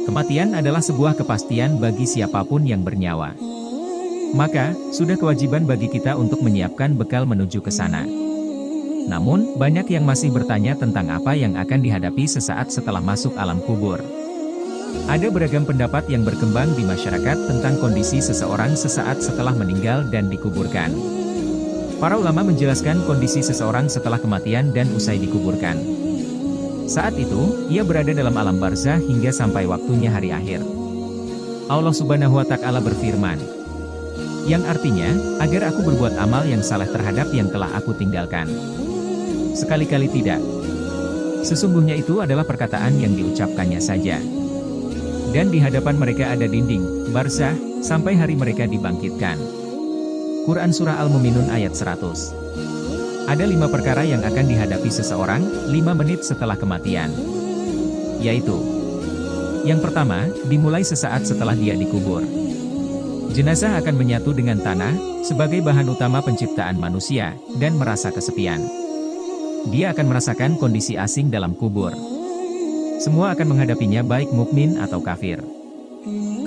Kematian adalah sebuah kepastian bagi siapapun yang bernyawa. Maka, sudah kewajiban bagi kita untuk menyiapkan bekal menuju ke sana. Namun, banyak yang masih bertanya tentang apa yang akan dihadapi sesaat setelah masuk alam kubur. Ada beragam pendapat yang berkembang di masyarakat tentang kondisi seseorang sesaat setelah meninggal dan dikuburkan. Para ulama menjelaskan kondisi seseorang setelah kematian dan usai dikuburkan. Saat itu, ia berada dalam alam barzah hingga sampai waktunya hari akhir. Allah Subhanahu wa Ta'ala berfirman, yang artinya, agar aku berbuat amal yang saleh terhadap yang telah aku tinggalkan. Sekali-kali tidak. Sesungguhnya itu adalah perkataan yang diucapkannya saja. Dan di hadapan mereka ada dinding, barzah, sampai hari mereka dibangkitkan. Quran Surah Al-Mu'minun ayat 100. Ada 5 perkara yang akan dihadapi seseorang, 5 menit setelah kematian. Yaitu, yang pertama, dimulai sesaat setelah dia dikubur. Jenazah akan menyatu dengan tanah, sebagai bahan utama penciptaan manusia, dan merasa kesepian. Dia akan merasakan kondisi asing dalam kubur. Semua akan menghadapinya baik mukmin atau kafir.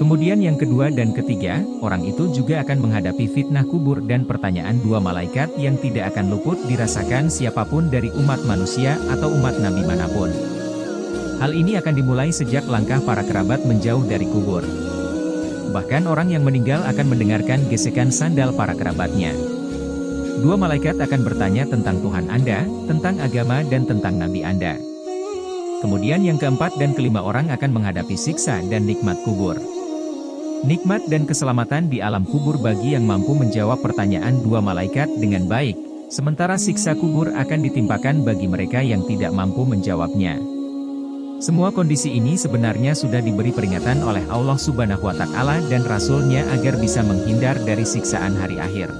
Kemudian yang kedua dan ketiga, orang itu juga akan menghadapi fitnah kubur dan pertanyaan 2 malaikat yang tidak akan luput dirasakan siapapun dari umat manusia atau umat nabi manapun. Hal ini akan dimulai sejak langkah para kerabat menjauh dari kubur. Bahkan orang yang meninggal akan mendengarkan gesekan sandal para kerabatnya. 2 malaikat akan bertanya tentang Tuhan Anda, tentang agama dan tentang nabi Anda. Kemudian yang keempat dan kelima orang akan menghadapi siksa dan nikmat kubur. Nikmat dan keselamatan di alam kubur bagi yang mampu menjawab pertanyaan 2 malaikat dengan baik, sementara siksa kubur akan ditimpakan bagi mereka yang tidak mampu menjawabnya. Semua kondisi ini sebenarnya sudah diberi peringatan oleh Allah Subhanahu wa Ta'ala dan Rasul-Nya agar bisa menghindar dari siksaan hari akhir.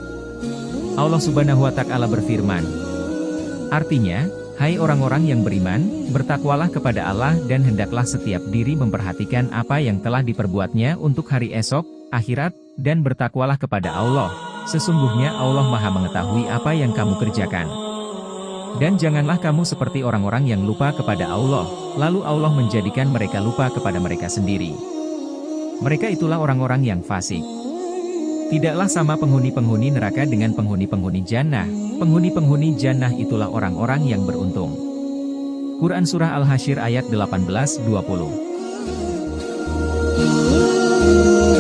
Allah Subhanahu wa Ta'ala berfirman, artinya, hai orang-orang yang beriman, bertakwalah kepada Allah dan hendaklah setiap diri memperhatikan apa yang telah diperbuatnya untuk hari esok, akhirat, dan bertakwalah kepada Allah. Sesungguhnya Allah Maha mengetahui apa yang kamu kerjakan. Dan janganlah kamu seperti orang-orang yang lupa kepada Allah, lalu Allah menjadikan mereka lupa kepada mereka sendiri. Mereka itulah orang-orang yang fasik. Tidaklah sama penghuni-penghuni neraka dengan penghuni-penghuni jannah. Penghuni-penghuni jannah itulah orang-orang yang beruntung. Quran Surah Al-Hasyr ayat 18-20.